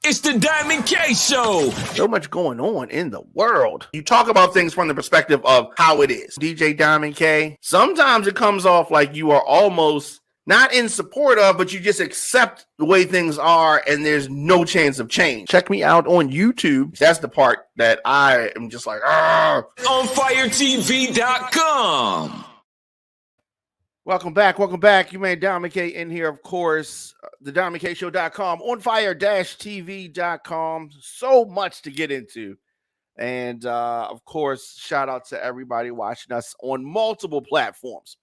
It's the Diamond K Show. So much going on in the world. You talk about things from the perspective of how it is. DJ Diamond K, sometimes it comes off like you are almost not in support of, but you just accept the way things are and there's no chance of change. Check me out on YouTube. That's the part that I am just like, argh. OnFireTV.com. Welcome back. You made Diamond K in here, of course. The DiamondKShow.com, OnFire-TV.com. So much to get into. And, of course, shout out to everybody watching us on multiple platforms.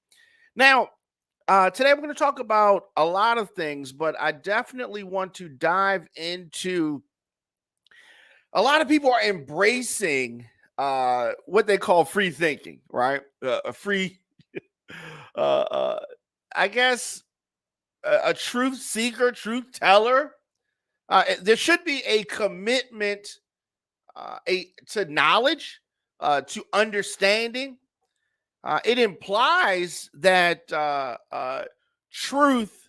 Now, today we're going to talk about a lot of things, but I definitely want to dive into a lot of people are embracing what they call free thinking, right? I guess a truth seeker, truth teller. There should be a commitment to knowledge, to understanding. It implies that truth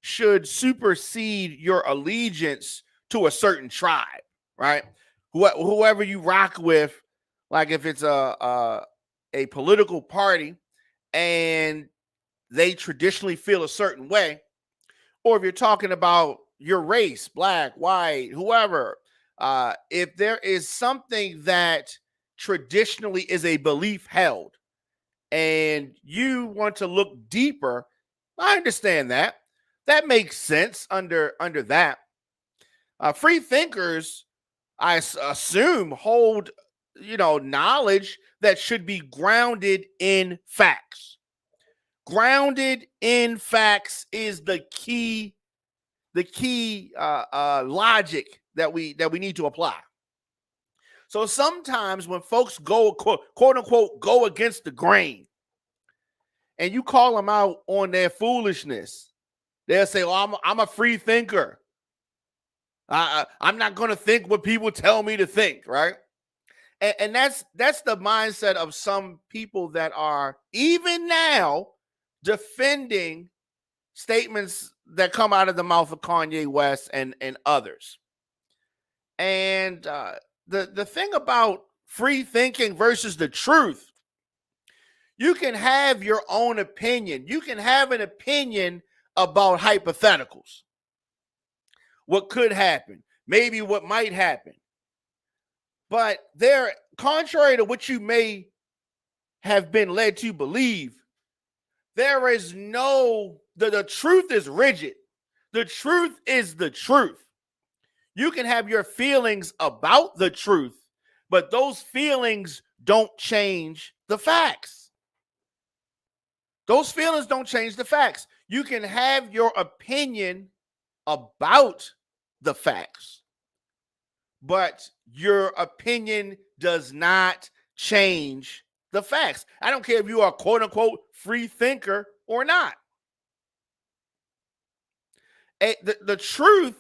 should supersede your allegiance to a certain tribe, right? Whoever you rock with, like if it's a political party and they traditionally feel a certain way, or if you're talking about your race, black, white, whoever, if there is something that traditionally is a belief held and you want to look deeper, I understand that. That makes sense under that. Free thinkers, I assume, hold knowledge that should be grounded in facts. Grounded in facts is the key logic that we need to apply. So sometimes when folks go quote unquote go against the grain, and you call them out on their foolishness, they'll say, "Oh, I'm a free thinker. I'm not going to think what people tell me to think," right? And that's the mindset of some people that are even now defending statements that come out of the mouth of Kanye West and others. And the thing about free thinking versus the truth, you can have your own opinion. You can have an opinion about hypotheticals. What could happen, maybe what might happen. But they're contrary to what you may have been led to believe. There is the truth is rigid. The truth is the truth. You can have your feelings about the truth, but those feelings don't change the facts. Those feelings don't change the facts. You can have your opinion about the facts, but your opinion does not change the facts. I don't care if you are quote unquote free thinker or not. The truth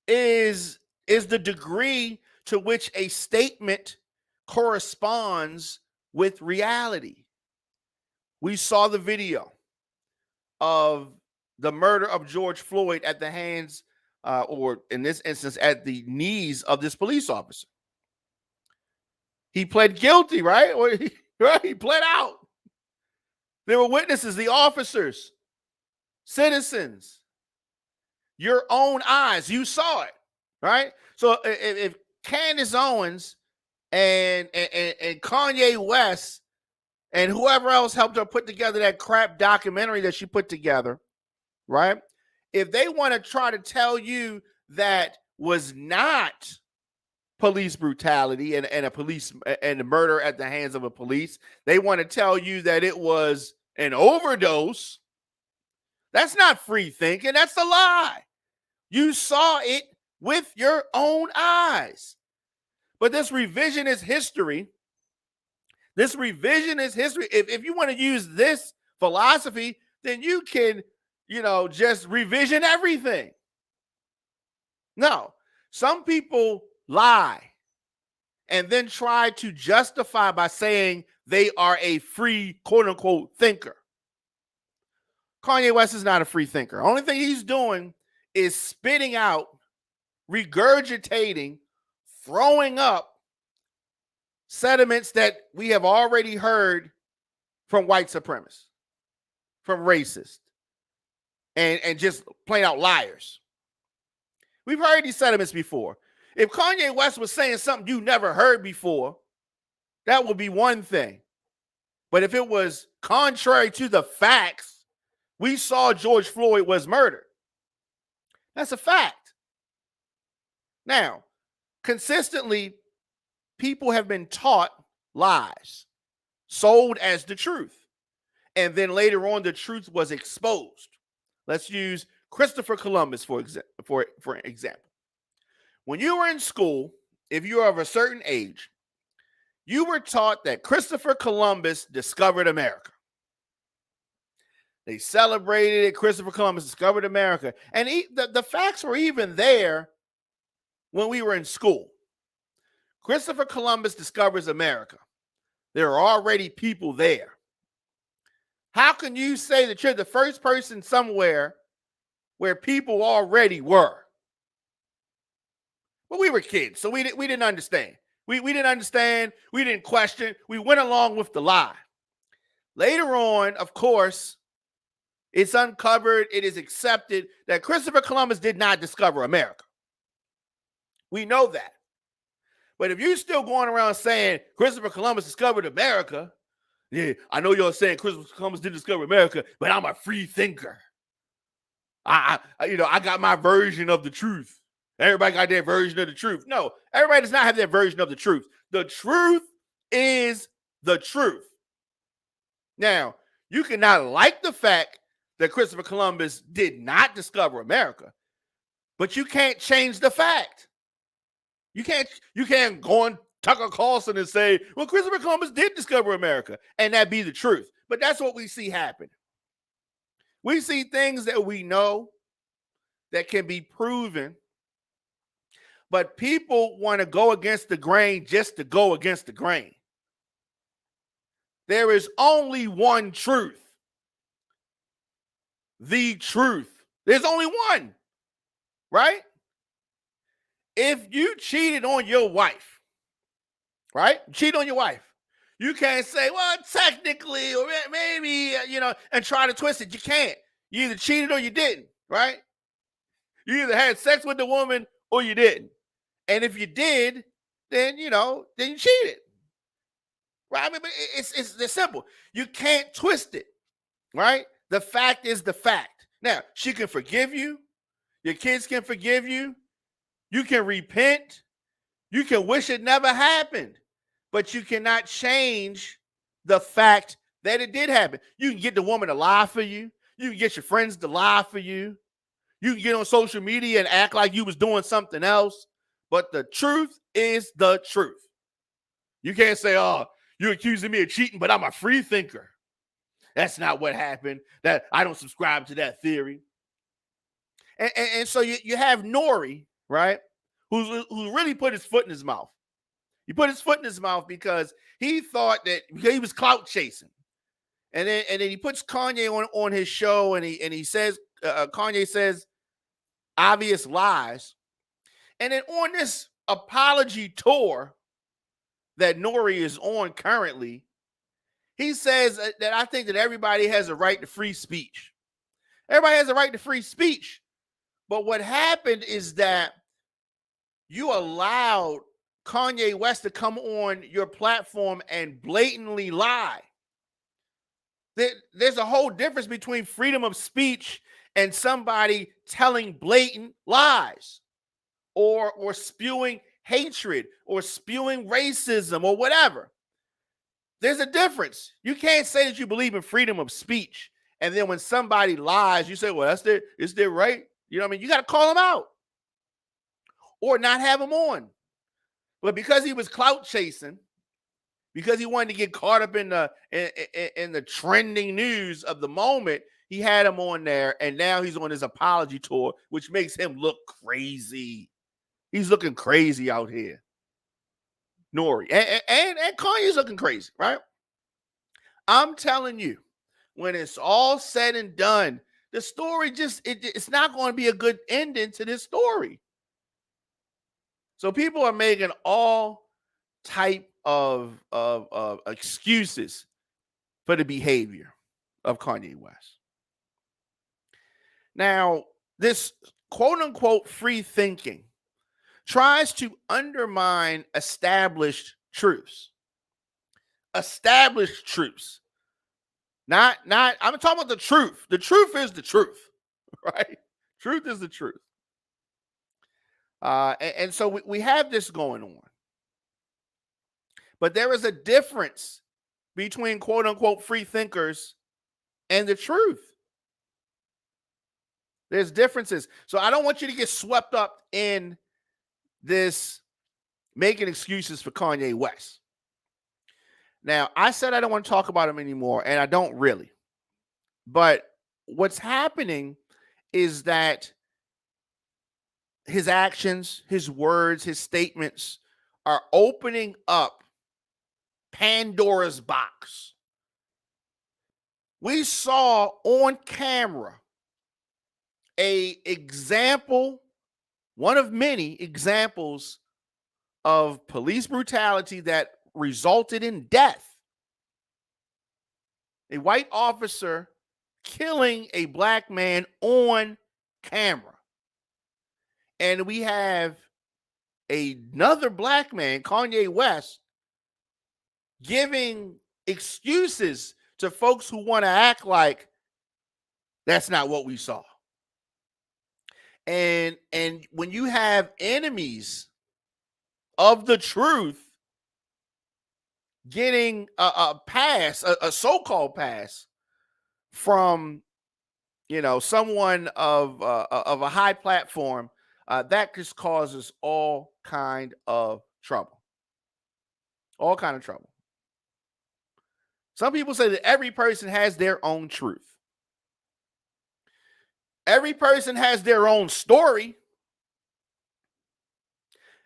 is the degree to which a statement corresponds with reality. We saw the video of the murder of George Floyd at the hands, or in this instance, at the knees of this police officer. He pled guilty, right? He pled out. There were witnesses, the officers, citizens. Your own eyes, you saw it, right? So if Candace Owens and Kanye West and whoever else helped her put together that crap documentary that she put together, right? If they want to try to tell you that was not police brutality and the murder at the hands of a police, they want to tell you that it was an overdose. That's not free thinking. That's a lie. You saw it with your own eyes. But this revisionist history, if you want to use this philosophy, then you can, just revision everything. No, some people lie and then try to justify by saying they are a free, quote unquote, thinker. Kanye West is not a free thinker. Only thing he's doing is spitting out regurgitating, throwing up sentiments that we have already heard from white supremacists, from racists, and just plain out liars. We've heard these sentiments before. If Kanye West was saying something you never heard before, that would be one thing. But if it was contrary to the facts, we saw George Floyd was murdered. That's a fact. Now, consistently, people have been taught lies, sold as the truth. And then later on, the truth was exposed. Let's use Christopher Columbus, for example. When you were in school, if you were of a certain age, you were taught that Christopher Columbus discovered America. They celebrated it. Christopher Columbus discovered America. And the facts were even there when we were in school. Christopher Columbus discovers America. There are already people there. How can you say that you're the first person somewhere where people already were? Well, we were kids, so we didn't understand. We didn't understand. We didn't question. We went along with the lie. Later on, of course, it's uncovered, it is accepted that Christopher Columbus did not discover America. We know that. But if you're still going around saying Christopher Columbus discovered America, yeah, I know you're saying Christopher Columbus didn't discover America, but I'm a free thinker. I got my version of the truth. Everybody got their version of the truth. No, everybody does not have their version of the truth. The truth is the truth. Now, you cannot like the fact that Christopher Columbus did not discover America, but you can't change the fact. You can't go on Tucker Carlson and say, well, Christopher Columbus did discover America, and that be the truth. But that's what we see happen. We see things that we know that can be proven, but people want to go against the grain just to go against the grain. There is only one truth. The truth. There's only one, right? If you cheated on your wife, right? Cheat on your wife. You can't say, well, technically, or maybe, and try to twist it. You can't. You either cheated or you didn't, right? You either had sex with the woman or you didn't. And if you did, then you cheated. Right? I mean, it's simple. You can't twist it, right? The fact is the fact. Now, she can forgive you. Your kids can forgive you. You can repent. You can wish it never happened. But you cannot change the fact that it did happen. You can get the woman to lie for you. You can get your friends to lie for you. You can get on social media and act like you was doing something else. But the truth is the truth. You can't say, oh, you're accusing me of cheating, but I'm a free thinker. That's not what happened. That I don't subscribe to that theory. And so you have Nori, right, who really put his foot in his mouth. He put his foot in his mouth because he thought that he was clout chasing. And then he puts Kanye on his show, and he says, Kanye says obvious lies. And then on this apology tour that Nori is on currently, he says that I think that everybody has a right to free speech. Everybody has a right to free speech. But what happened is that you allowed Kanye West to come on your platform and blatantly lie. There's a whole difference between freedom of speech and somebody telling blatant lies or spewing hatred or spewing racism or whatever. There's a difference. You can't say that you believe in freedom of speech, and then when somebody lies, you say, well, it's their right. You know what I mean? You got to call them out or not have them on. But because he was clout chasing, because he wanted to get caught up in the trending news of the moment, he had him on there, and now he's on his apology tour, which makes him look crazy. He's looking crazy out here. Nori. And Kanye's looking crazy, right? I'm telling you, when it's all said and done, the story it's not going to be a good ending to this story. So people are making all type of excuses for the behavior of Kanye West. Now, this quote unquote free thinking tries to undermine established truths. Established truths. Not I'm talking about the truth. The truth is the truth, right? Truth is the truth. And so we have this going on. But there is a difference between quote unquote free thinkers and the truth. There's differences. So I don't want you to get swept up in this making excuses for Kanye West. Now, I said I don't want to talk about him anymore, and I don't really. But what's happening is that his actions, his words, his statements are opening up Pandora's box. We saw on camera a example, one of many examples of police brutality that resulted in death. A white officer killing a black man on camera. And we have another black man, Kanye West, giving excuses to folks who want to act like that's not what we saw. And when you have enemies of the truth getting a pass, a so-called pass from, someone of a high platform, that just causes all kind of trouble. All kind of trouble. Some people say that every person has their own truth. Every person has their own story.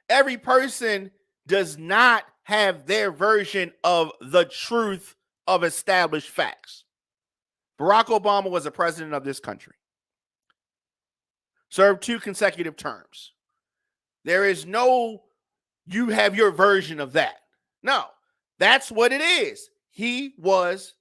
Every person does not have their version of the truth of established facts. Barack Obama was the president of this country. Served 2 consecutive terms. There is no, you have your version of that. No, that's what it is. He was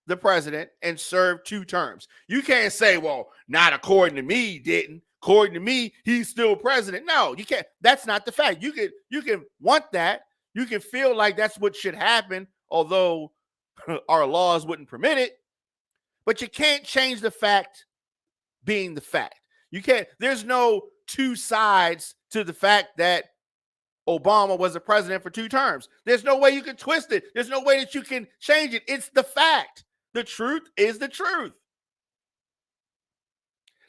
the president and served 2 terms. You can't say, well, not according to me, he didn't. According to me, he's still president. No, you can't. That's not the fact. You can want that. You can feel like that's what should happen, although our laws wouldn't permit it. But you can't change the fact being the fact. You can't. There's no 2 sides to the fact that Obama was the president for 2 terms. There's no way you can twist it. There's no way that you can change it. It's the fact. The truth is the truth.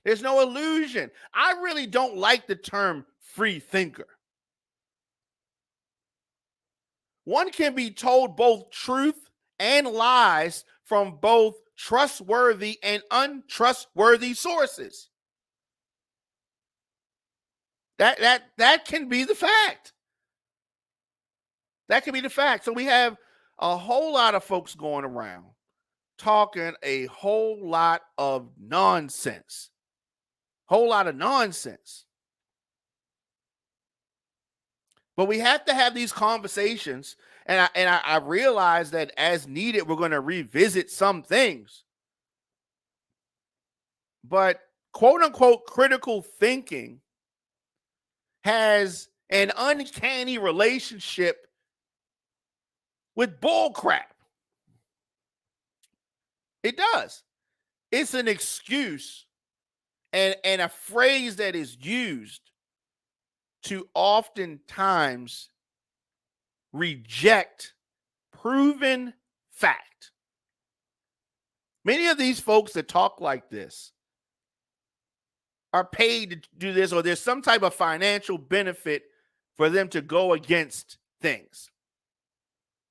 There's no illusion. I really don't like the term free thinker. One can be told both truth and lies from both trustworthy and untrustworthy sources. That can be the fact. That can be the fact. So we have a whole lot of folks going around talking a whole lot of nonsense. Whole lot of nonsense. But we have to have these conversations, and I realize that as needed, we're going to revisit some things. But quote unquote critical thinking has an uncanny relationship with bull crap. It does. It's an excuse and a phrase that is used to oftentimes reject proven fact. Many of these folks that talk like this are paid to do this, or there's some type of financial benefit for them to go against things.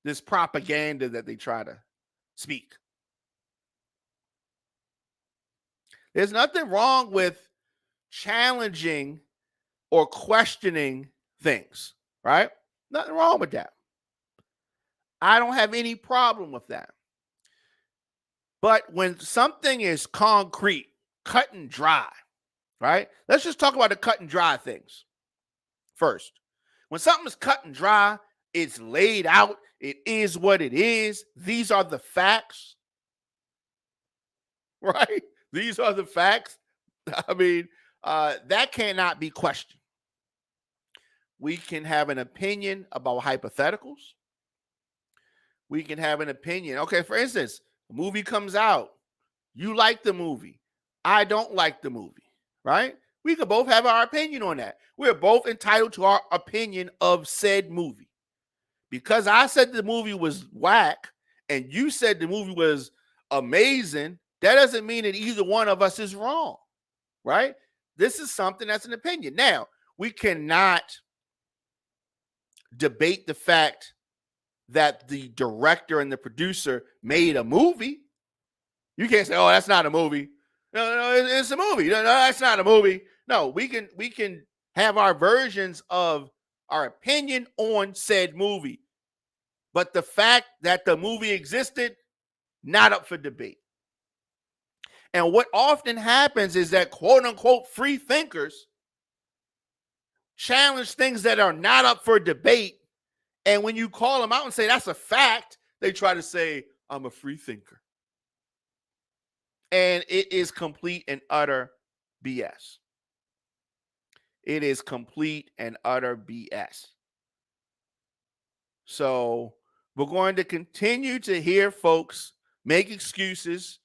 This propaganda that they try to speak. There's nothing wrong with challenging or questioning things, right? Nothing wrong with that. I don't have any problem with that. But when something is concrete, cut and dry, right? Let's just talk about the cut and dry things first. When something's cut and dry, it's laid out, it is what it is. These are the facts, right? These are the facts. I mean, that cannot be questioned. We can have an opinion about hypotheticals. We can have an opinion. Okay, for instance, a movie comes out. You like the movie. I don't like the movie, right? We could both have our opinion on that. We're both entitled to our opinion of said movie. Because I said the movie was whack and you said the movie was amazing, that doesn't mean that either one of us is wrong, right? This is something that's an opinion. Now, we cannot debate the fact that the director and the producer made a movie. You can't say, oh, that's not a movie. No, it's a movie. No, that's not a movie. No, we can have our versions of our opinion on said movie. But the fact that the movie existed, not up for debate. And what often happens is that quote unquote free thinkers challenge things that are not up for debate. And when you call them out and say that's a fact, they try to say, I'm a free thinker. And it is complete and utter BS. It is complete and utter BS. So we're going to continue to hear folks make excuses.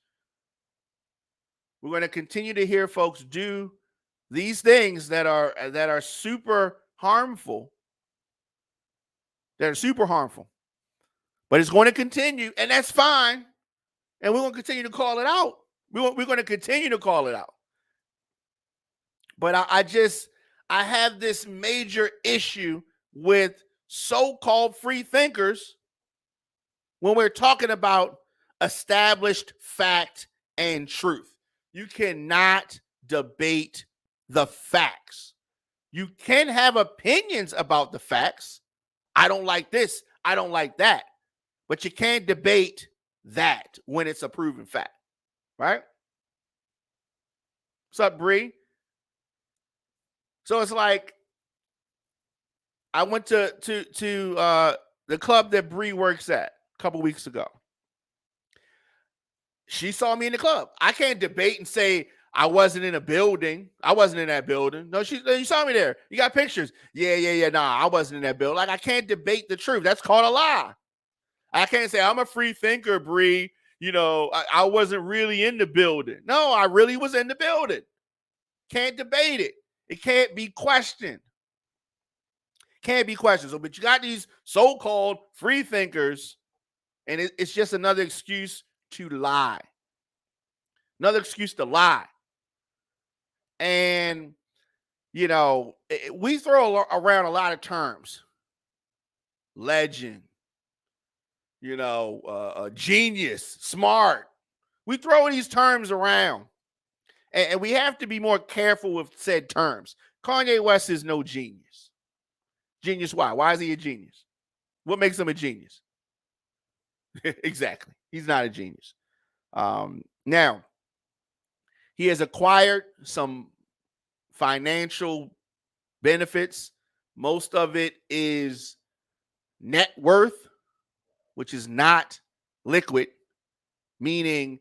We're going to continue to hear folks do these things that are super harmful. That are super harmful. But it's going to continue, and that's fine. And we're going to continue to call it out. We're going to continue to call it out. But I have this major issue with so-called free thinkers when we're talking about established fact and truth. You cannot debate the facts. You can have opinions about the facts. I don't like this. I don't like that. But you can't debate that when it's a proven fact, right? What's up, Bree? So it's like I went to the club that Bree works at a couple weeks ago. She saw me in the club. I can't debate and say I wasn't in a building. I wasn't in that building. No, you saw me there. You got pictures. Yeah. Nah, I wasn't in that building. Like, I can't debate the truth. That's called a lie. I can't say I'm a free thinker, Bree. You know, I wasn't really in the building. No, I really was in the building. Can't debate it. It can't be questioned. Can't be questioned. So, but you got these so-called free thinkers, and it's just another excuse to lie. Another excuse to lie. And, you know, we throw around a lot of terms. Legend, you know, genius, smart. We throw these terms around. And we have to be more careful with said terms. Kanye West is no genius. Genius why? Why is he a genius? What makes him a genius? Exactly. He's not a genius. Now, he has acquired some financial benefits. Most of it is net worth, which is not liquid, meaning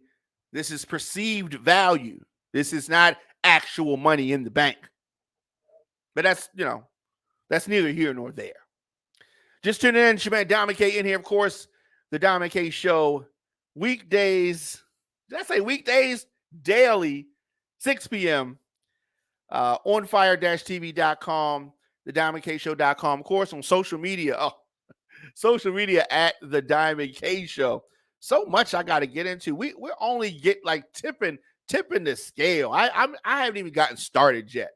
this is perceived value. This is not actual money in the bank. But that's, you know, that's neither here nor there. Just tune in. Shaman Dom McKay in here, of course. The Dom McKay Show, weekdays. Did I say weekdays? Daily, 6 p.m. On fire-tv.com, the DiamondKShow.com. Of course, on social media. Social media at the Diamond K Show. So much I got to get into. We're only like tipping the scale. I haven't even gotten started yet.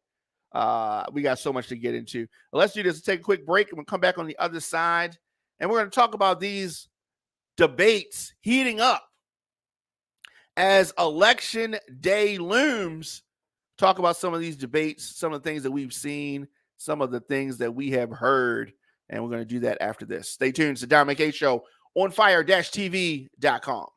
We got so much to get into. Let's do this. Let's take a quick break, and we'll come back on the other side, and we're going to talk about these debates heating up as election day looms. Talk about some of these debates, some of the things that we've seen, some of the things that we have heard, and we're going to do that after this. Stay tuned. It's the Diamond K Show on fire-tv.com.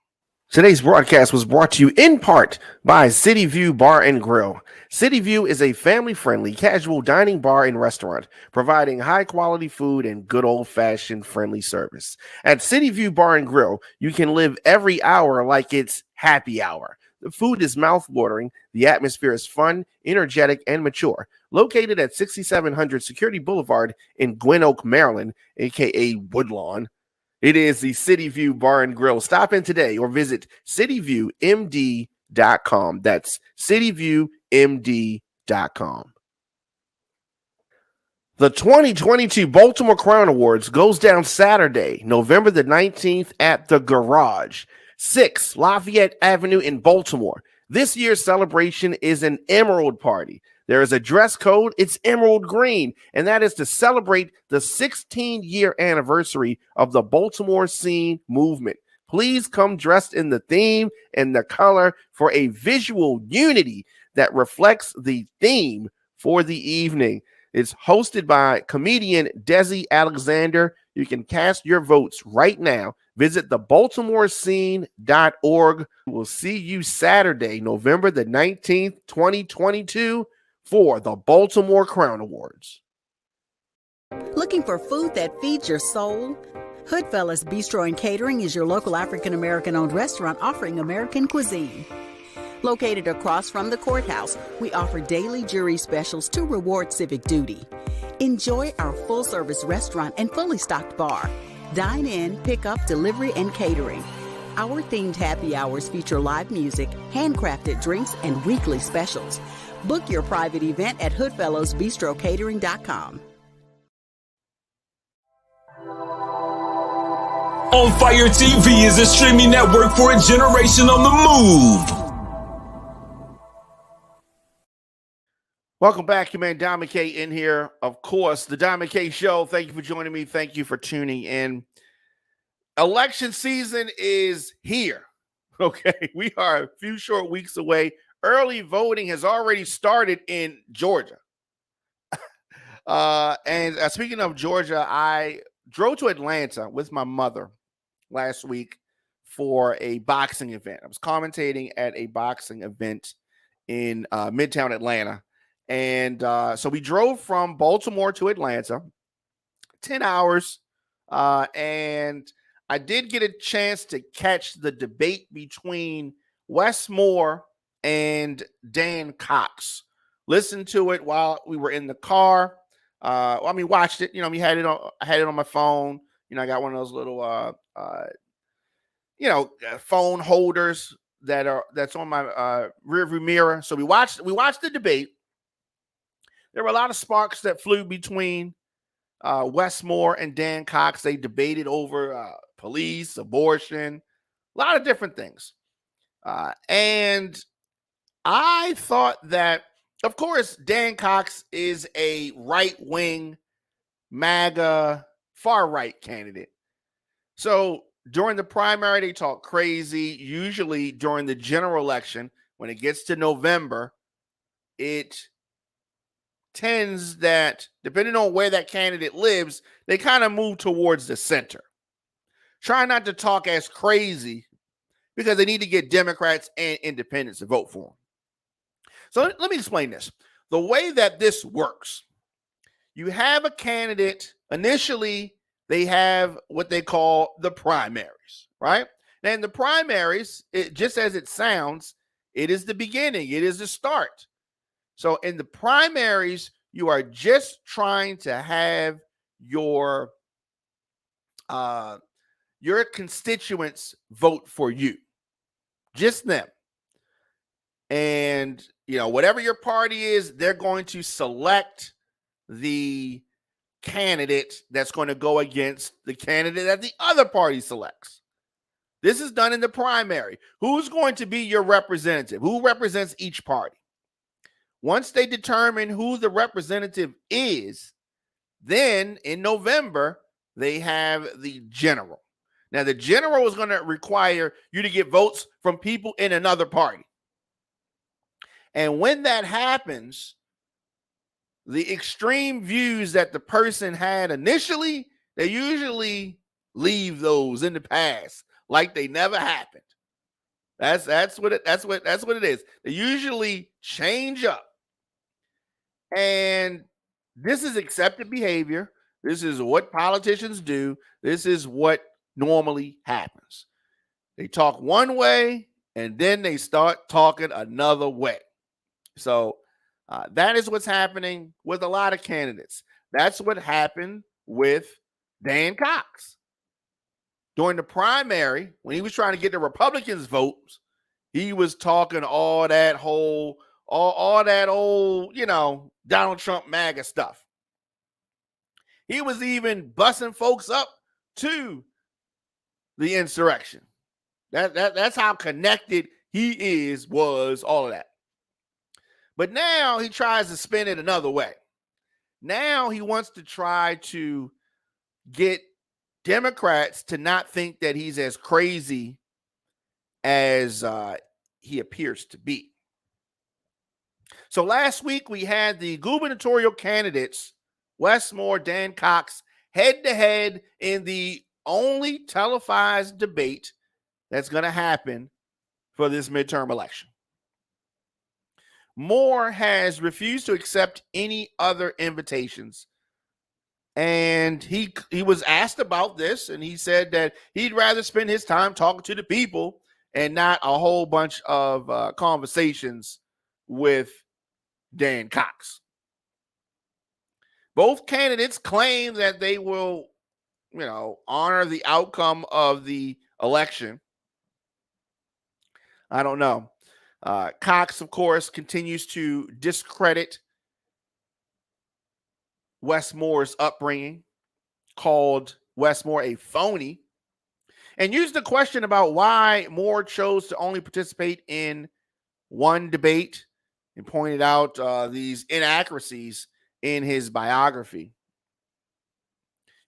Today's broadcast was brought to you in part by City View Bar and Grill. City View is a family-friendly, casual dining bar and restaurant, providing high-quality food and good old-fashioned friendly service. At City View Bar and Grill, you can live every hour like it's happy hour. The food is mouth-watering, the atmosphere is fun, energetic, and mature. Located at 6700 Security Boulevard in Gwynn Oak, Maryland, aka Woodlawn, it is the City View Bar and Grill. Stop in today or visit cityviewmd.com. That's cityviewmd.com. The 2022 Baltimore Crown Awards goes down Saturday, November the 19th at the Garage, 6 Lafayette Avenue in Baltimore. This year's celebration is an Emerald Party. There is a dress code. It's emerald green, and that is to celebrate the 16-year anniversary of the Baltimore scene movement. Please come dressed in the theme and the color for a visual unity that reflects the theme for the evening. It's hosted by comedian Desi Alexander. You can cast your votes right now. Visit thebaltimorescene.org. We'll see you Saturday, November the 19th, 2022, for the Baltimore Crown Awards. Looking for food that feeds your soul? Hoodfellas Bistro and Catering is your local African-American owned restaurant offering American cuisine. Located across from the courthouse, we offer daily jury specials to reward civic duty. Enjoy our full-service restaurant and fully stocked bar. Dine in, pick up, delivery, and catering. Our themed happy hours feature live music, handcrafted drinks, and weekly specials. Book your private event at hoodfellowsbistrocatering.com. On Fire TV is a streaming network for a generation on the move. Welcome back, your man Don McKay in here. Of course, the Don McKay Show. Thank you for joining me. Thank you for tuning in. Election season is here. Okay, we are a few short weeks away. Early voting has already started in Georgia. And speaking of Georgia, I drove to Atlanta with my mother last week for a boxing event. I was commentating at a boxing event in Midtown Atlanta. And so we drove from Baltimore to Atlanta, 10 hours. And I did get a chance to catch the debate between Wes Moore and Dan Cox. Listened to it while we were in the car. Watched it. I had it on my phone. I got one of those little phone holders that's on my rearview mirror. So we watched the debate. There were a lot of sparks that flew between Wes Moore and Dan Cox. They debated over police, abortion, a lot of different things. And I thought that, of course, Dan Cox is a right-wing, MAGA, far-right candidate. So during the primary, they talk crazy. Usually during the general election, when it gets to November, it tends that, depending on where that candidate lives, they kind of move towards the center. Try not to talk as crazy because they need to get Democrats and independents to vote for them. So let me explain this. The way that this works, you have a candidate. Initially, they have what they call the primaries, right? And the primaries, just as it sounds, it is the beginning. It is the start. So in the primaries, you are just trying to have your constituents vote for you, just them. And, whatever your party is, they're going to select the candidate that's going to go against the candidate that the other party selects. This is done in the primary. Who's going to be your representative? Who represents each party? Once they determine who the representative is, then in November, they have the general. Now, the general is going to require you to get votes from people in another party. And when that happens, the extreme views that the person had initially, they usually leave those in the past like they never happened. That's what it is. They usually change up. And this is accepted behavior. This is what politicians do. This is what normally happens. They talk one way and then they start talking another way. So that is what's happening with a lot of candidates. That's what happened with Dan Cox. During the primary, when he was trying to get the Republicans' votes, he was talking all that old, Donald Trump MAGA stuff. He was even busting folks up to the insurrection. That's how connected he was all of that. But now he tries to spin it another way. Now he wants to try to get Democrats to not think that he's as crazy as he appears to be. So last week we had the gubernatorial candidates, Wes Moore, Dan Cox, head-to-head in the only televised debate that's going to happen for this midterm election. Moore has refused to accept any other invitations. And he was asked about this, and he said that he'd rather spend his time talking to the people and not a whole bunch of conversations with Dan Cox. Both candidates claim that they will, honor the outcome of the election. I don't know. Cox, of course, continues to discredit Wes Moore's upbringing, called Wes Moore a phony, and used the question about why Moore chose to only participate in one debate and pointed out these inaccuracies in his biography.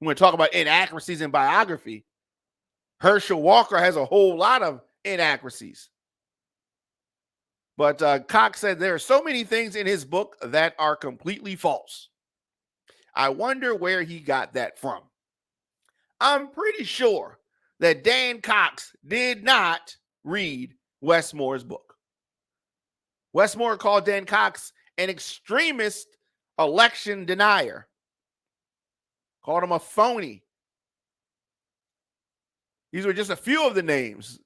You want to talk about inaccuracies in biography? Herschel Walker has a whole lot of inaccuracies. But Cox said there are so many things in his book that are completely false. I wonder where he got that from. I'm pretty sure that Dan Cox did not read Wes Moore's book. Wes Moore called Dan Cox an extremist election denier. Called him a phony. These were just a few of the names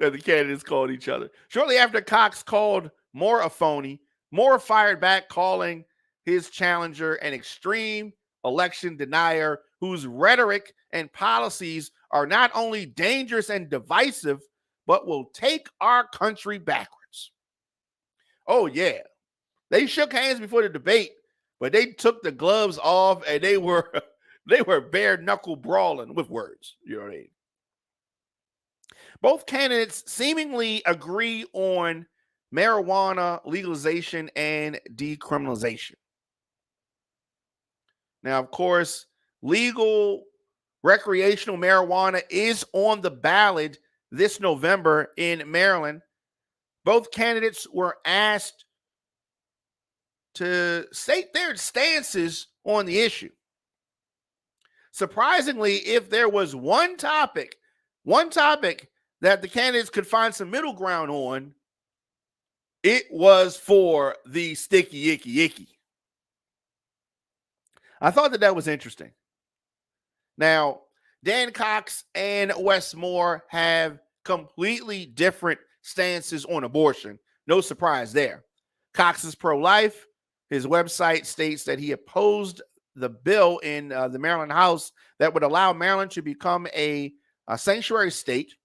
that the candidates called each other. Shortly after Cox called Moore a phony, Moore fired back, calling his challenger an extreme election denier whose rhetoric and policies are not only dangerous and divisive, but will take our country backwards. Oh, yeah. They shook hands before the debate, but they took the gloves off and they were bare knuckle brawling with words. You know what I mean? Both candidates seemingly agree on marijuana legalization and decriminalization. Now, of course, legal recreational marijuana is on the ballot this November in Maryland. Both candidates were asked to state their stances on the issue. Surprisingly, if there was one topic that the candidates could find some middle ground on, it was for the sticky icky. I thought that was interesting. Now, Dan Cox and Wes Moore have completely different stances on abortion. No surprise there. Cox is pro-life. His website states that he opposed the bill in the Maryland House that would allow Maryland to become a sanctuary state.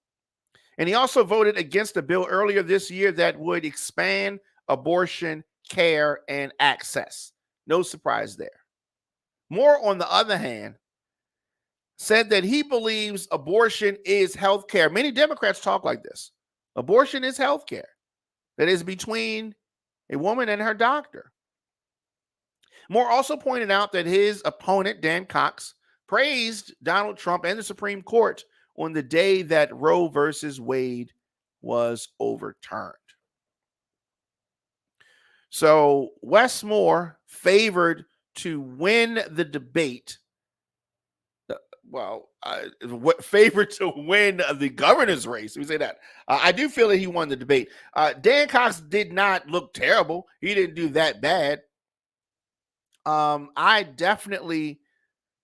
And he also voted against a bill earlier this year that would expand abortion care and access. No surprise there. Moore, on the other hand, said that he believes abortion is health care. Many Democrats talk like this. Abortion is health care. That is between a woman and her doctor. Moore also pointed out that his opponent, Dan Cox, praised Donald Trump and the Supreme Court on the day that Roe versus Wade was overturned. So Wes Moore favored to win the debate what favorite to win the governor's race? We say that. I do feel that he won the debate. Dan Cox did not look terrible. He didn't do that bad. I definitely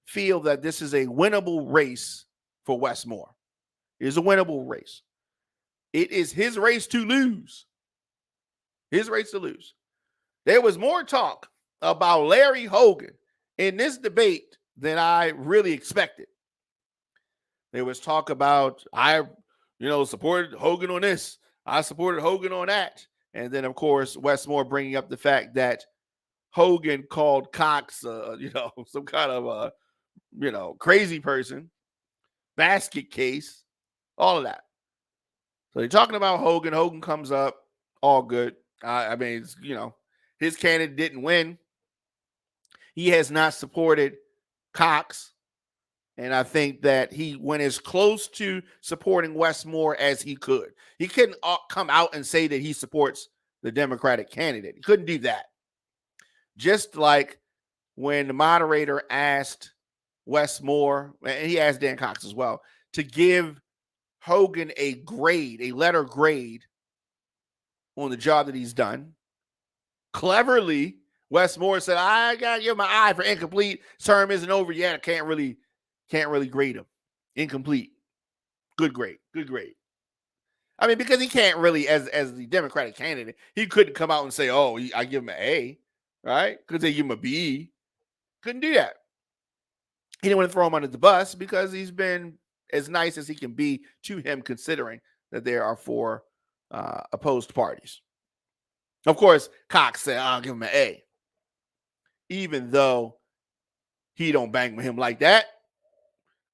feel that this is a winnable race for Wes Moore. It is a winnable race. It is his race to lose. His race to lose. There was more talk about Larry Hogan in this debate than I really expected. There was talk about, I supported Hogan on this. I supported Hogan on that. And then, of course, Wes Moore bringing up the fact that Hogan called Cox, some kind of crazy person, basket case, all of that. So they're talking about Hogan. Hogan comes up, all good. His candidate didn't win. He has not supported Cox. And I think that he went as close to supporting Wes Moore as he could. He couldn't come out and say that he supports the Democratic candidate. He couldn't do that. Just like when the moderator asked Wes Moore, and he asked Dan Cox as well, to give Hogan a grade, a letter grade on the job that he's done. Cleverly, Wes Moore said, I gotta give him an eye for incomplete. Term isn't over yet. I can't really grade him. Incomplete. Good grade. I mean, because he can't really, as the Democratic candidate, he couldn't come out and say, I give him an A, right? Because they give him a B. Couldn't do that. He didn't want to throw him under the bus because he's been as nice as he can be to him, considering that there are 4 opposed parties. Of course, Cox said, I'll give him an A. Even though he don't bang with him like that.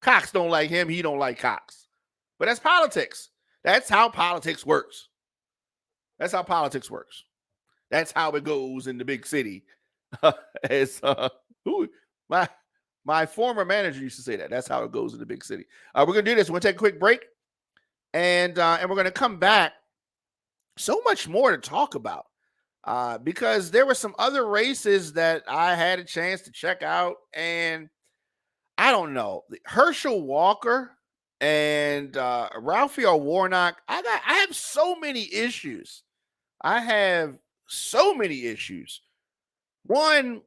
Cox don't like him. He don't like Cox. But that's politics. That's how politics works. That's how it goes in the big city. My former manager used to say that. That's how it goes in the big city. We're going to do this. We're going to take a quick break. And we're going to come back. So much more to talk about. Because there were some other races that I had a chance to check out. And I don't know. Herschel Walker and Raphael Warnock. I have so many issues. One,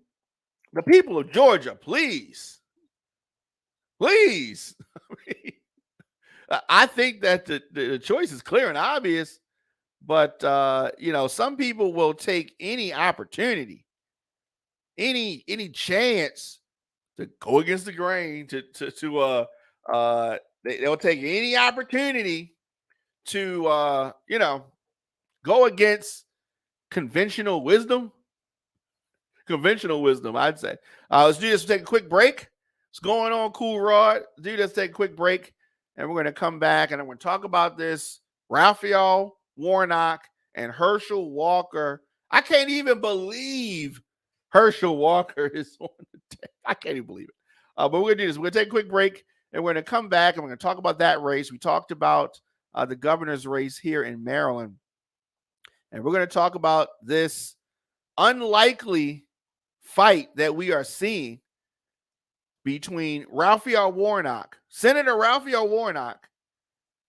the people of Georgia, please. I think that the choice is clear and obvious, but some people will take any opportunity, any chance to go against the grain, they'll take any opportunity to go against conventional wisdom, I'd say. Let's do this. We'll take a quick break. What's going on, Cool Rod? Let's take a quick break, and we're going to come back, and I'm going to talk about this Raphael Warnock and Herschel Walker. I can't even believe Herschel Walker is on the deck. I can't even believe it. But we're going to do this. We're going to take a quick break, and we're going to come back, and we're going to talk about that race. We talked about the governor's race here in Maryland, and we're going to talk about this unlikely fight that we are seeing between Senator Raphael Warnock,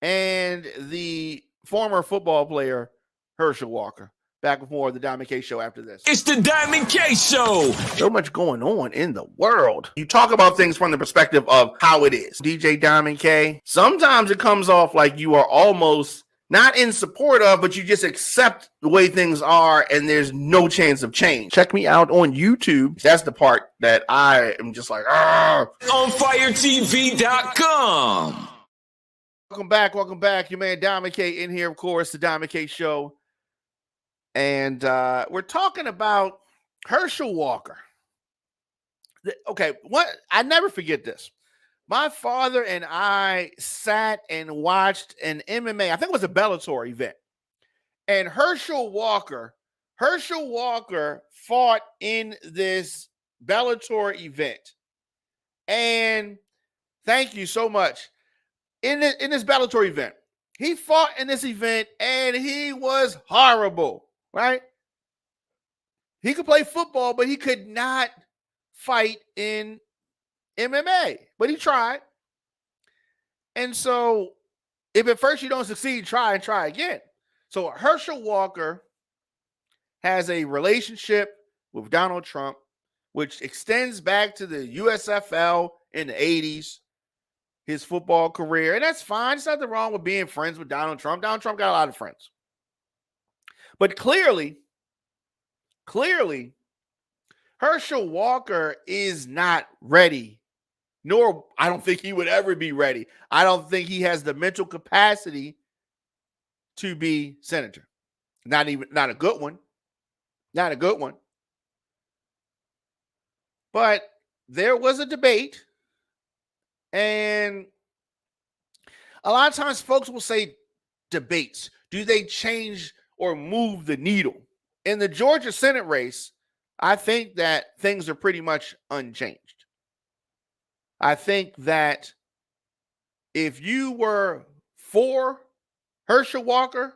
and the former football player Herschel Walker. Back with more of the Diamond K Show after this. It's the Diamond K Show. So much going on in the world. You talk about things from the perspective of how it is. DJ Diamond K, sometimes it comes off like you are almost not in support of, but you just accept the way things are and there's no chance of change. Check me out on YouTube. That's the part that I am just like, on firetv.com. Welcome back. Your man Diamond K in here, of course, the Diamond K Show. And we're talking about Herschel Walker. Okay, I never forget this. My father and I sat and watched an MMA, I think it was a Bellator event. And Herschel Walker fought in this Bellator event. And thank you so much. In this Bellator event, he fought in this event and he was horrible, right? He could play football, but he could not fight in MMA, but he tried. And so if at first you don't succeed, try again. So Herschel Walker has a relationship with Donald Trump, which extends back to the USFL in the 80s, his football career. And that's fine. There's nothing wrong with being friends with Donald Trump. Donald Trump got a lot of friends. But clearly, Herschel Walker is not ready, nor I don't think he would ever be ready. I don't think he has the mental capacity to be senator. Not a good one. Not a good one. But there was a debate, and a lot of times folks will say debates. Do they change or move the needle? In the Georgia Senate race, I think that things are pretty much unchanged. I think that if you were for Herschel Walker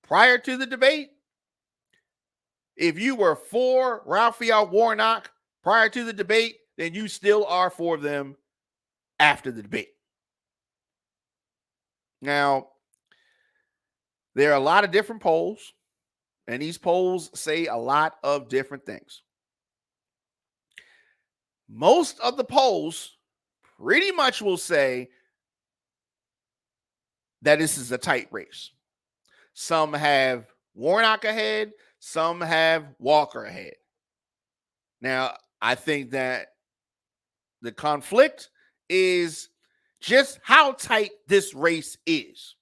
prior to the debate, if you were for Raphael Warnock prior to the debate, then you still are for them after the debate. Now, there are a lot of different polls, and these polls say a lot of different things. Most of the polls pretty much will say that this is a tight race. Some have Warnock ahead, some have Walker ahead. Now, I think that the conflict is just how tight this race is.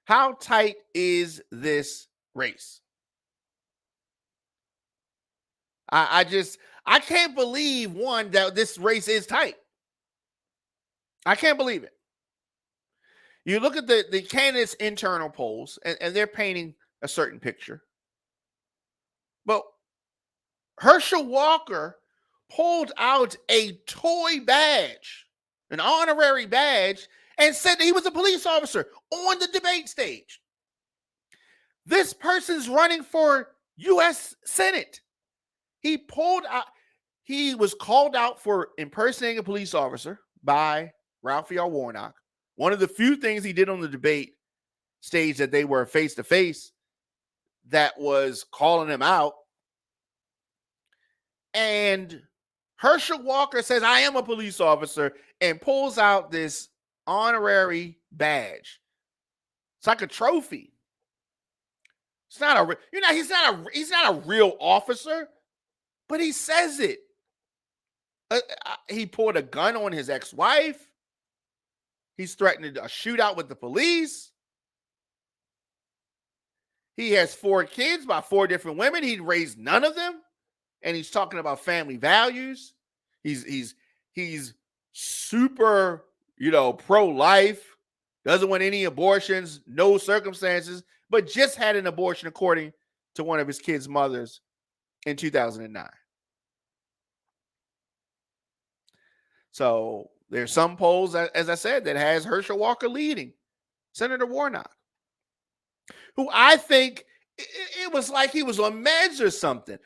How tight is this race? I can't believe, one, that this race is tight. I can't believe it. You look at the candidates' internal polls, and they're painting a certain picture. But Herschel Walker pulled out a toy badge, an honorary badge, and said that he was a police officer on the debate stage. This person's running for U.S. Senate. He was called out for impersonating a police officer by Raphael Warnock. One of the few things he did on the debate stage that they were face-to-face that was calling him out. And Herschel Walker says, I am a police officer, and pulls out this honorary badge. It's like a trophy. It's not a, he's not a real officer, but he says it. He pulled a gun on his ex-wife. He's threatened a shootout with the police. He has 4 kids by 4 different women. He raised none of them. And he's talking about family values. He's super, pro-life, doesn't want any abortions, no circumstances, but just had an abortion according to one of his kids' mothers in 2009. So there's some polls, as I said, that has Herschel Walker leading Senator Warnock, who I think it was like he was on meds or something.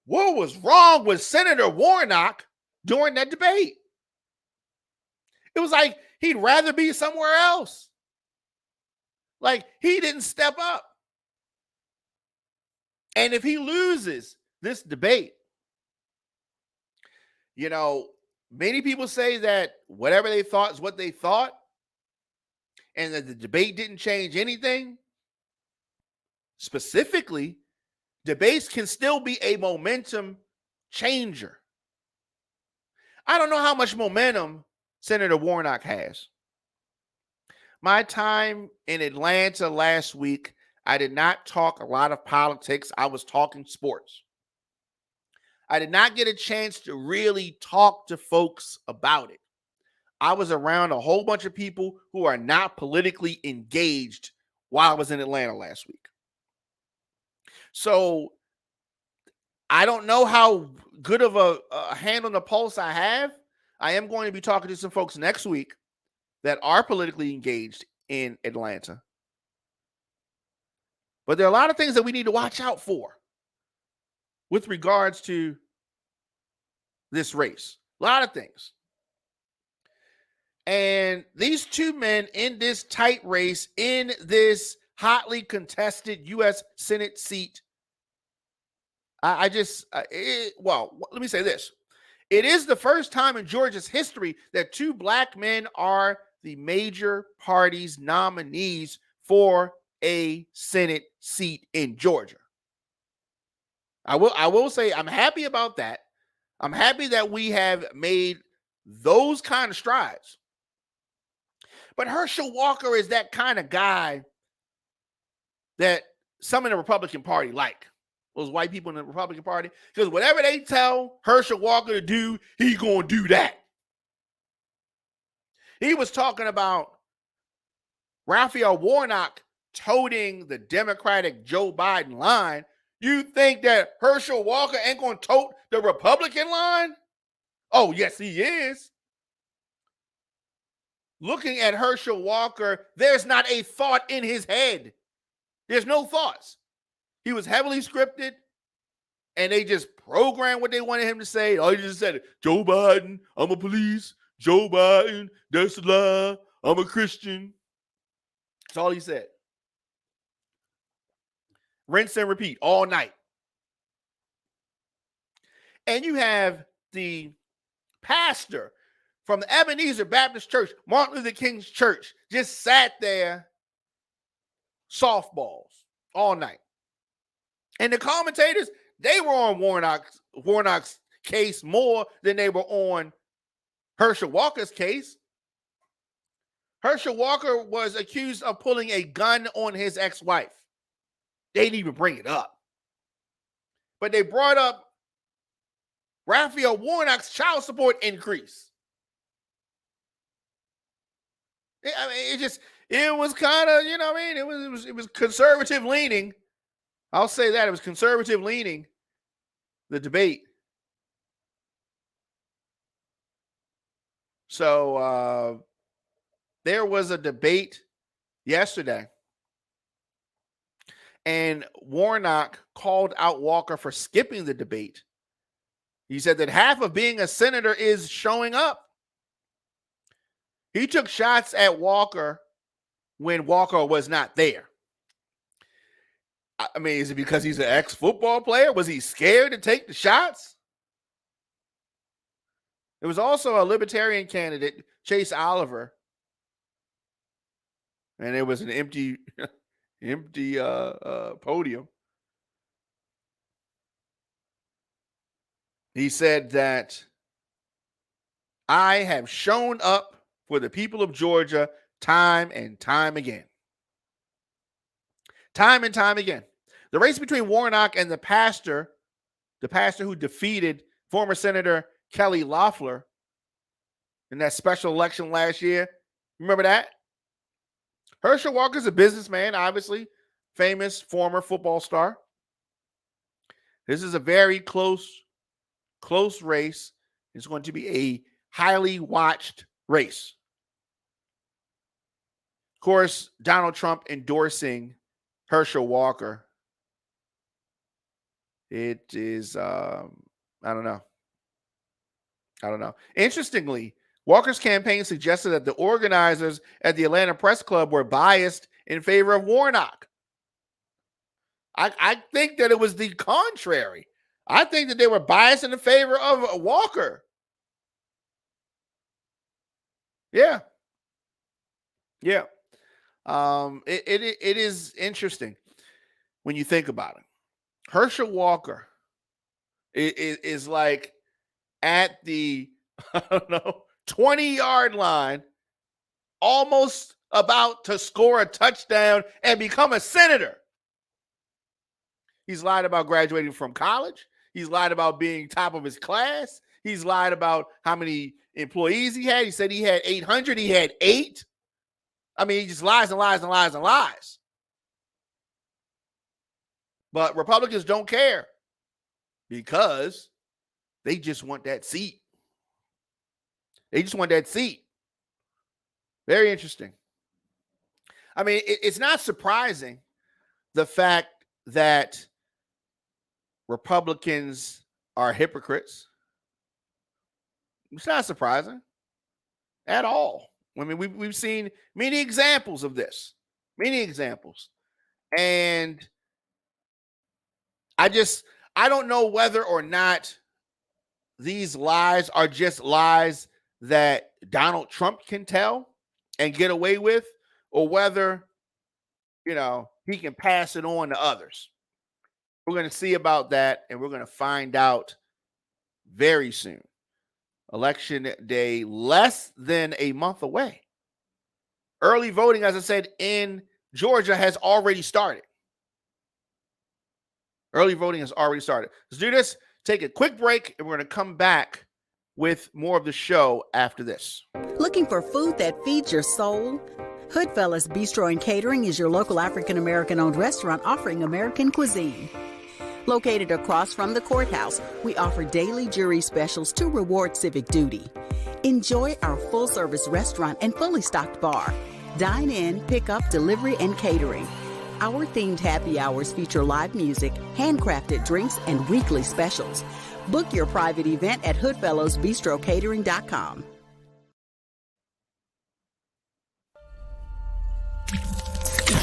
What was wrong with Senator Warnock during that debate? It was like he'd rather be somewhere else. Like he didn't step up. And if he loses this debate, many people say that whatever they thought is what they thought, and that the debate didn't change anything. Specifically, debates can still be a momentum changer. I don't know how much momentum Senator Warnock has. My time in Atlanta last week, I did not talk a lot of politics. I was talking sports. I did not get a chance to really talk to folks about it. I was around a whole bunch of people who are not politically engaged while I was in Atlanta last week. So I don't know how good of a hand on the pulse I have. I am going to be talking to some folks next week that are politically engaged in Atlanta. But there are a lot of things that we need to watch out for with regards to this race. A lot of things. And these two men in this tight race, in this hotly contested U.S. Senate seat, let me say this. It is the first time in Georgia's history that two black men are the major party's nominees for a Senate seat in Georgia. I will say I'm happy about that. I'm happy that we have made those kind of strides. But Herschel Walker is that kind of guy that some in the Republican Party like. Those white people in the Republican Party. Because whatever they tell Herschel Walker to do, he's going to do that. He was talking about Raphael Warnock toting the Democratic Joe Biden line. You think that Herschel Walker ain't going to tote the Republican line? Oh, yes, he is. Looking at Herschel Walker, there's not a thought in his head. There's no thoughts. He was heavily scripted, and they just programmed what they wanted him to say. Oh, he just said it. Joe Biden, I'm a police. Joe Biden, that's a lie. I'm a Christian. That's all he said. Rinse and repeat all night. And you have the pastor from the Ebenezer Baptist Church, Martin Luther King's church, just sat there, softballs all night. And the commentators, they were on Warnock's case more than they were on Herschel Walker's case. Herschel Walker was accused of pulling a gun on his ex-wife. They didn't even bring it up. But they brought up Raphael Warnock's child support increase. It was kind of, it was conservative leaning. I'll say that. It was conservative leaning, the debate. So there was a debate yesterday, and Warnock called out Walker for skipping the debate. He said that half of being a senator is showing up. He took shots at Walker when Walker was not there. I mean, is it because he's an ex-football player? Was he scared to take the shots? There was also a libertarian candidate, Chase Oliver, and it was an empty podium. He said that I have shown up for the people of Georgia time and time again. Time and time again. The race between Warnock and the pastor who defeated former Senator Kelly Loeffler in that special election last year. Remember that? Herschel Walker's a businessman, obviously, famous former football star. This is a very close race. It's going to be a highly watched race. Of course, Donald Trump endorsing Herschel Walker. It is, I don't know. Interestingly, Walker's campaign suggested that the organizers at the Atlanta Press Club were biased in favor of Warnock. I think that it was the contrary. I think that they were biased in the favor of Walker. Yeah. It is interesting when you think about it. Herschel Walker is like at the 20-yard line, almost about to score a touchdown and become a senator. He's lied about graduating from college. He's lied about being top of his class. He's lied about how many employees he had. He said he had 800. He had 8. I mean, he just lies and lies and lies and lies. But Republicans don't care because they just want that seat. They just want that seat. Very interesting. I mean, it's not surprising the fact that Republicans are hypocrites. It's not surprising at all. I mean, we've seen many examples of this, many examples. And I don't know whether or not these lies are just lies that Donald Trump can tell and get away with, or whether, he can pass it on to others. We're going to see about that, and we're going to find out very soon. Election day, less than a month away. Early voting, as I said, in Georgia has already started. Early voting has already started. Let's do this. Take a quick break, and we're going to come back with more of the show after this. Looking for food that feeds your soul? Hoodfellas Bistro and Catering is your local African-American owned restaurant offering American cuisine. Located across from the courthouse, we offer daily jury specials to reward civic duty. Enjoy our full-service restaurant and fully stocked bar. Dine in, pick up, delivery, and catering. Our themed happy hours feature live music, handcrafted drinks, and weekly specials. Book your private event at hoodfellowsbistrocatering.com.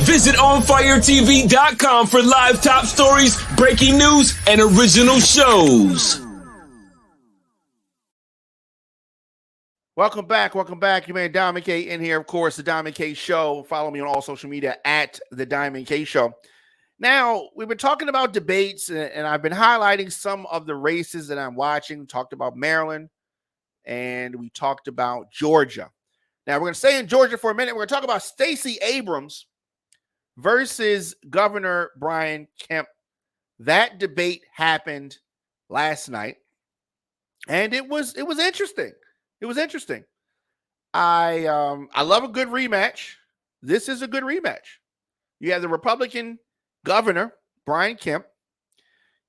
Visit OnFireTV.com for live top stories, breaking news, and original shows. Welcome back. Your man Diamond K in here, of course, the Diamond K Show. Follow me on all social media at the Diamond K Show. Now, we've been talking about debates, and I've been highlighting some of the races that I'm watching. We talked about Maryland, and we talked about Georgia. Now, we're going to stay in Georgia for a minute. We're going to talk about Stacey Abrams versus Governor Brian Kemp. That debate happened last night, and it was interesting. It was interesting. I love a good rematch. This is a good rematch. You have the Republican governor, Brian Kemp.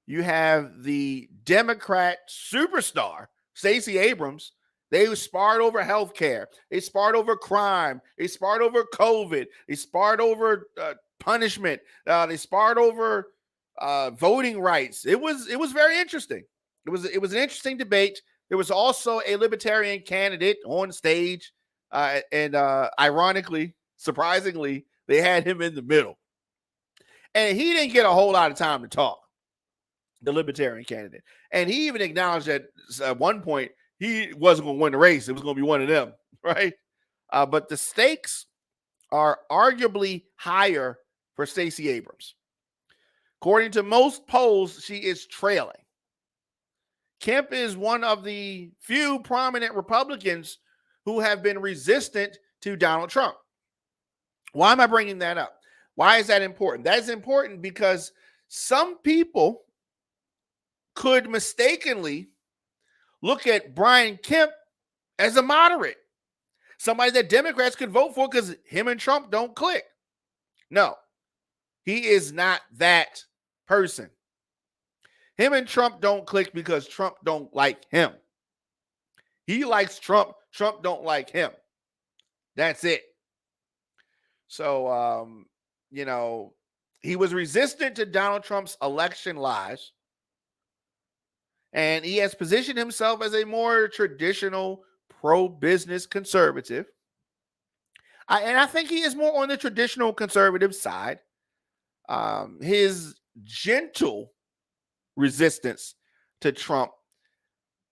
You have the Democrat superstar, Stacey Abrams. They sparred over health care. They sparred over crime. They sparred over COVID. They sparred over punishment. They sparred over voting rights. It was very interesting. It was an interesting debate. There was also a libertarian candidate on stage, and ironically, surprisingly, they had him in the middle. And he didn't get a whole lot of time to talk, the libertarian candidate. And he even acknowledged that at one point he wasn't going to win the race. It was going to be one of them, right? But the stakes are arguably higher for Stacey Abrams. According to most polls, she is trailing. Kemp is one of the few prominent Republicans who have been resistant to Donald Trump. Why am I bringing that up? Why is that important? That is important because some people could mistakenly look at Brian Kemp as a moderate, somebody that Democrats could vote for because him and Trump don't click. No, he is not that person. Him and Trump don't click because Trump don't like him. He likes Trump. Trump don't like him. That's it. So, he was resistant to Donald Trump's election lies. And he has positioned himself as a more traditional pro-business conservative. And I think he is more on the traditional conservative side. His gentle resistance to Trump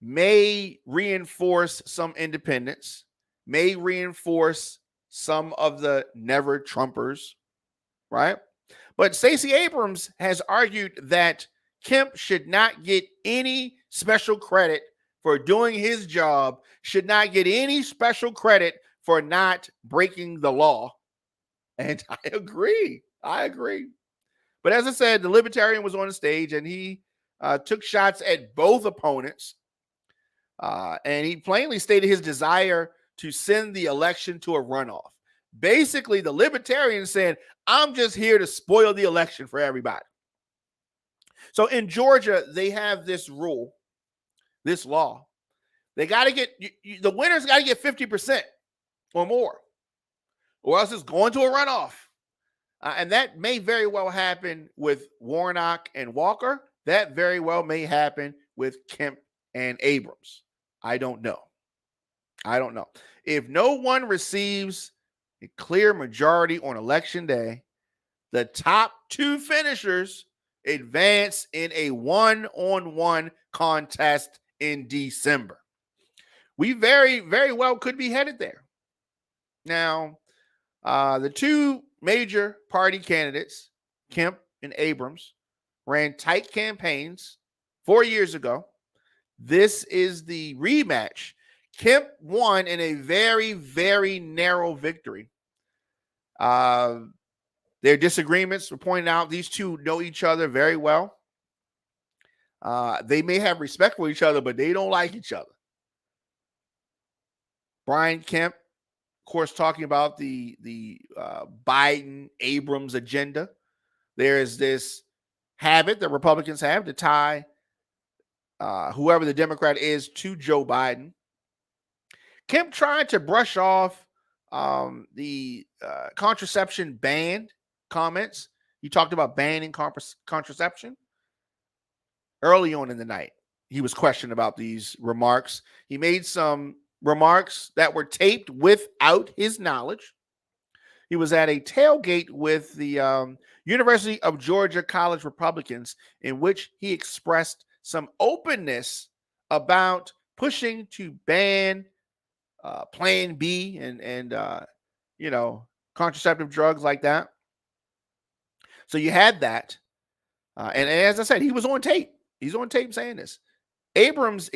may reinforce some independents, may reinforce some of the never Trumpers, right? But Stacey Abrams has argued that Kemp should not get any special credit for doing his job, should not get any special credit for not breaking the law. And I agree. But as I said, the libertarian was on the stage and he took shots at both opponents. And he plainly stated his desire to send the election to a runoff. Basically, the libertarian said, I'm just here to spoil the election for everybody. So in Georgia, they have this rule, this law. They got to get, the winners got to get 50% or more, or else it's going to a runoff. And that may very well happen with Warnock and Walker. That very well may happen with Kemp and Abrams. I don't know. I don't know. If no one receives a clear majority on election day, the top two finishers advance in a one-on-one contest in December. We very, very well could be headed there. Now, the two major party candidates, Kemp and Abrams, ran tight campaigns 4 years ago. This is the rematch. Kemp won in a very, very narrow victory. Their disagreements were pointed out. These two know each other very well. They may have respect for each other, but they don't like each other. Brian Kemp, of course, talking about the Biden-Abrams agenda. There is this habit that Republicans have to tie whoever the Democrat is to Joe Biden. Kemp tried to brush off the contraception ban comments. He talked about banning contraception. Early on in the night, he was questioned about these remarks. He made some remarks that were taped without his knowledge. He was at a tailgate with the University of Georgia College Republicans, in which he expressed some openness about pushing to ban Plan B and contraceptive drugs like that. So you had that. And as I said, he was on tape. He's on tape saying this. Abrams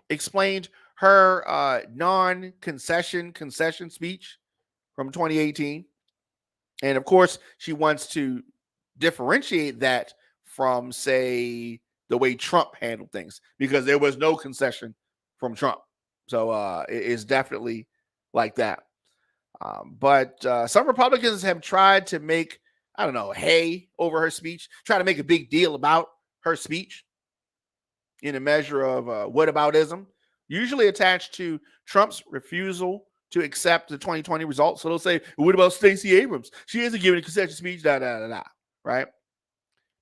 explained her concession speech from 2018. And of course, she wants to differentiate that from, say, the way Trump handled things, because there was no concession from Trump. So it is definitely like that. But some Republicans have tried to make, hay over her speech, try to make a big deal about her speech in a measure of whataboutism, usually attached to Trump's refusal to accept the 2020 results. So they'll say, what about Stacey Abrams? She isn't giving a concession speech, right?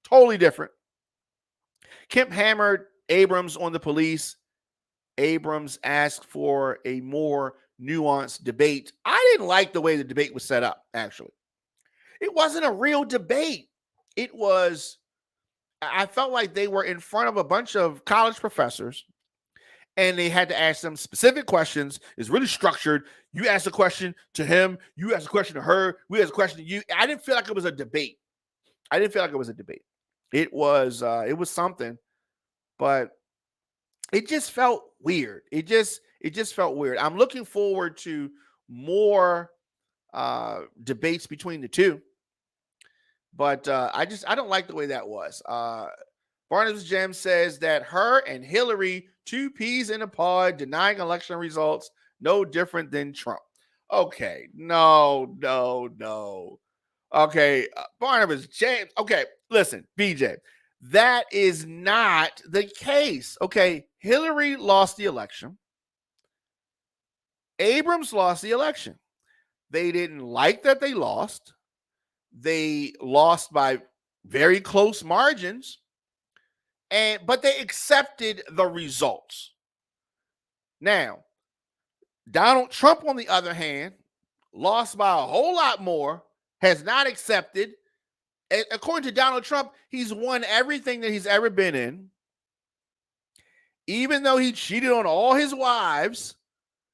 Totally different. Kemp hammered Abrams on the police. Abrams asked for a more nuanced debate. I didn't like the way the debate was set up, actually. It wasn't a real debate. I felt like they were in front of a bunch of college professors, and they had to ask them specific questions. It's really structured. You ask a question to him. You ask a question to her. We ask a question to you. I didn't feel like it was a debate. It was something, but it just felt weird. It just felt weird. I'm looking forward to more debates between the two, but I don't like the way that was. Barnabas Gem says that her and Hillary, two peas in a pod, denying election results, no different than Trump. Okay, no. Okay, Barnabas James. Okay, listen, BJ, that is not the case. Okay, Hillary lost the election. Abrams lost the election. They didn't like that they lost. They lost by very close margins, but they accepted the results. Now, Donald Trump, on the other hand, lost by a whole lot more, has not accepted. According to Donald Trump, he's won everything that he's ever been in. Even though he cheated on all his wives,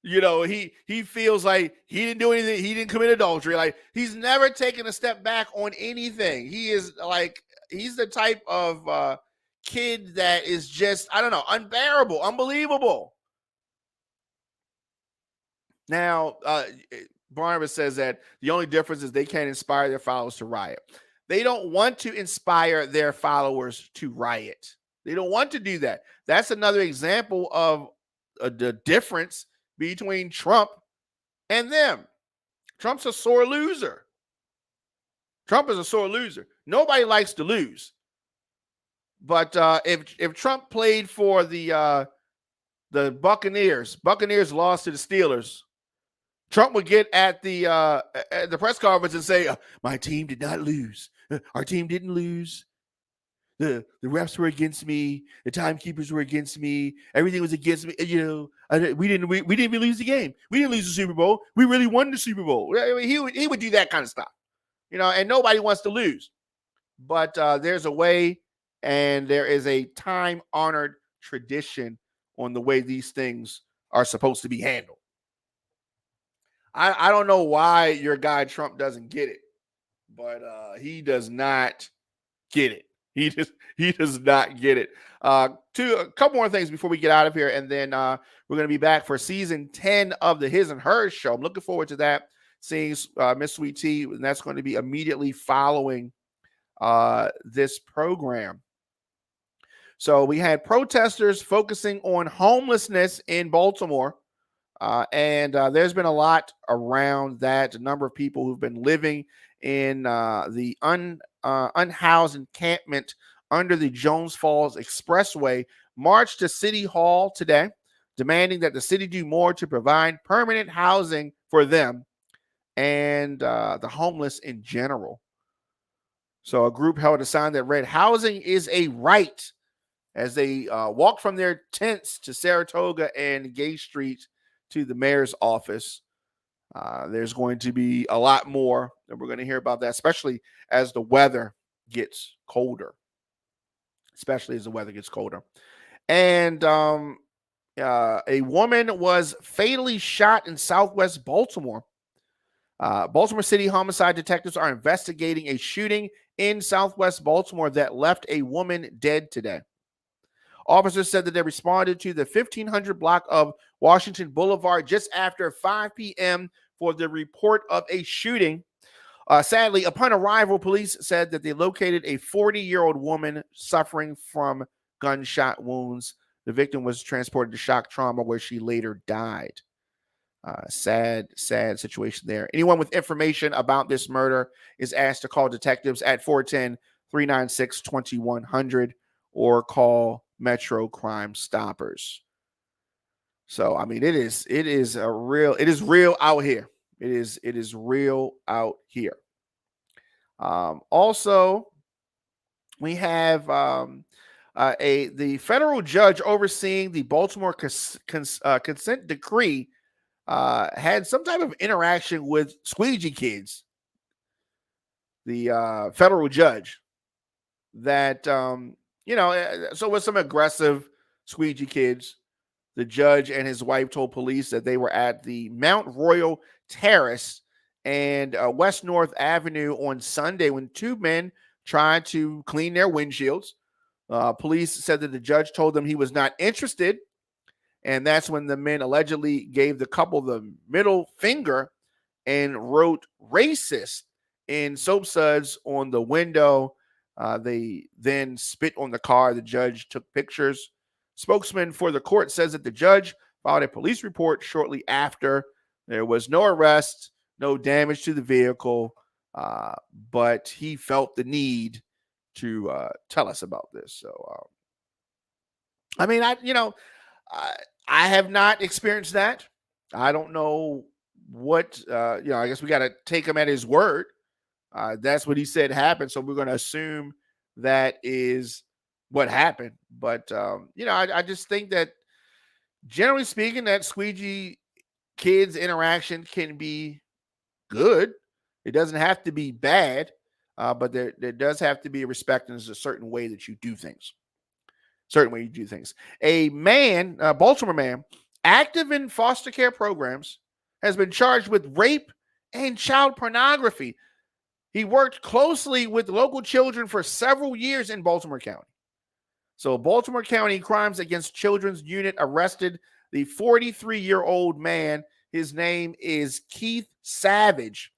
he feels like he didn't do anything. He didn't commit adultery. Like, he's never taken a step back on anything. He's the type of kid that is just, unbearable, unbelievable. Now, Barnabas says that the only difference is they can't inspire their followers to riot. They don't want to inspire their followers to riot. They don't want to do that. That's another example of the difference between Trump and them. Trump's a sore loser. Trump is a sore loser. Nobody likes to lose. But if Trump played for the Buccaneers lost to the Steelers, Trump would get at the press conference and say, my team did not lose. Our team didn't lose. the refs were against me, the timekeepers were against me, everything was against me. We didn't even lose the game. We didn't lose the Super Bowl. We really won the Super Bowl. He would do that kind of stuff, and nobody wants to lose. But there's a way, and there is a time-honored tradition on the way these things are supposed to be handled. I don't know why your guy Trump doesn't get it, but he does not get it. He does not get it. A couple more things before we get out of here, and then we're going to be back for season 10 of the His and Hers show. I'm looking forward to that, seeing Miss Sweet Tea, and that's going to be immediately following this program. So we had protesters focusing on homelessness in Baltimore, and there's been a lot around that. A number of people who've been living in the unhoused encampment under the Jones Falls Expressway marched to City Hall today, demanding that the city do more to provide permanent housing for them and the homeless in general. So a group held a sign that read, "Housing is a right," as they walked from their tents to Saratoga and Gay Street to the mayor's office. There's going to be a lot more, and we're going to hear about that, especially as the weather gets colder. And a woman was fatally shot in Southwest Baltimore. Baltimore City homicide detectives are investigating a shooting in Southwest Baltimore that left a woman dead today. Officers said that they responded to the 1500 block of Washington Boulevard just after 5 p.m. for the report of a shooting. Sadly, upon arrival, police said that they located a 40-year-old woman suffering from gunshot wounds. The victim was transported to shock trauma, where she later died. Sad situation there. Anyone with information about this murder is asked to call detectives at 410-396-2100 or call Metro Crime Stoppers. So, I mean, it is real out here. It is real out here. Also, we have the federal judge overseeing the Baltimore consent decree had some type of interaction with squeegee kids. The federal judge that so with some aggressive squeegee kids, the judge and his wife told police that they were at the Mount Royal Terrace and West North Avenue on Sunday when two men tried to clean their windshields. Police said that the judge told them he was not interested, and that's when the men allegedly gave the couple the middle finger and wrote "racist" in soap suds on the window. They then spit on the car. The judge took pictures. Spokesman for the court says that the judge filed a police report shortly after. There was no arrest, no damage to the vehicle, but he felt the need to tell us about this. So, I mean, I have not experienced that. I don't know what, I guess we got to take him at his word. That's what he said happened. So we're going to assume that is what happened. But, I just think that generally speaking, that squeegee kids interaction can be good. It doesn't have to be bad, but there does have to be a respect, and there's a certain way that you do things. A man, a Baltimore man, active in foster care programs, has been charged with rape and child pornography. He worked closely with local children for several years in Baltimore County. So Baltimore County Crimes Against Children's Unit arrested the 43-year-old man. His name is Keith Savage,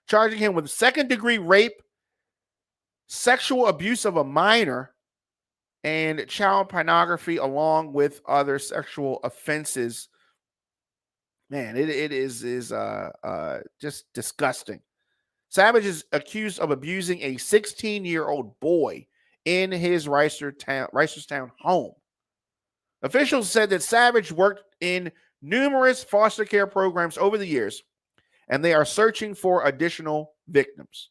charging him with second-degree rape, sexual abuse of a minor, and child pornography, along with other sexual offenses. Man, it is just disgusting. Savage is accused of abusing a 16-year-old boy in his Reisterstown home. Officials said that Savage worked in numerous foster care programs over the years, and they are searching for additional victims.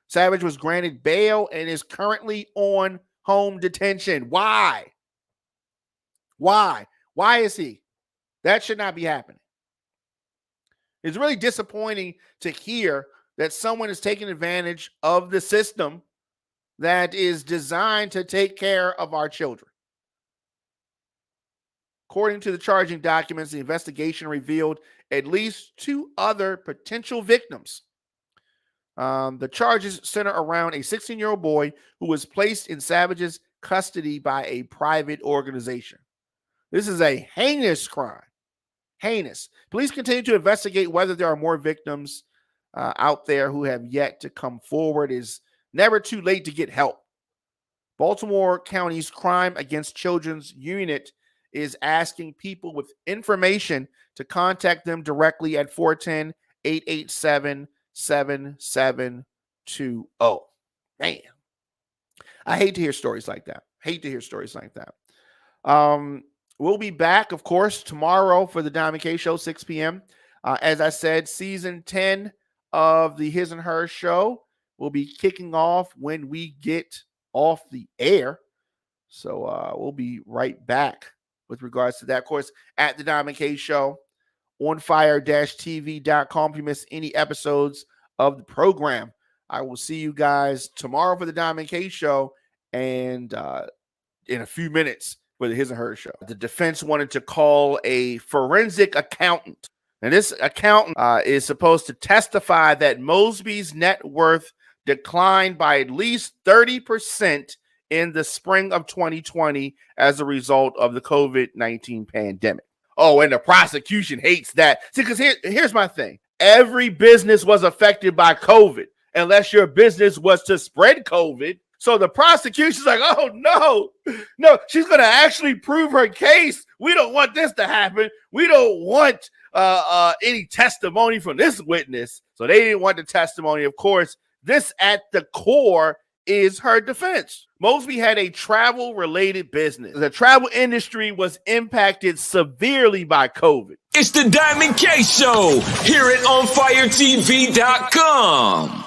Savage was granted bail and is currently on home detention. Why? Why is he? That should not be happening. It's really disappointing to hear that someone is taking advantage of the system that is designed to take care of our children. According to the charging documents, the investigation revealed at least 2 other potential victims. The charges center around a 16-year-old boy who was placed in Savage's custody by a private organization. This is a heinous crime. Heinous. Police continue to investigate whether there are more victims out there who have yet to come forward. It's never too late to get help. Baltimore County's Crime Against Children's Unit is asking people with information to contact them directly at 410-887-7720. Man, I hate to hear stories like that. We'll be back, of course, tomorrow for the Diamond K Show, 6 p.m. As I said, season 10 of the His and Her Show will be kicking off when we get off the air. So we'll be right back with regards to that. Of course, at the Diamond K Show, onfire-tv.com. If you miss any episodes of the program, I will see you guys tomorrow for the Diamond K Show and in a few minutes for the His and Her Show. The defense wanted to call a forensic accountant. And this accountant is supposed to testify that Mosby's net worth declined by at least 30% in the spring of 2020 as a result of the COVID-19 pandemic. Oh, and the prosecution hates that. See, because here's my thing. Every business was affected by COVID, unless your business was to spread COVID. So the prosecution's like, oh, no, she's going to actually prove her case. We don't want this to happen. We don't want any testimony from this witness. So they didn't want the testimony. Of course, this at the core is her defense. Mosby had a travel-related business. The travel industry was impacted severely by COVID. It's the Diamond K Show here at OnFireTV.com.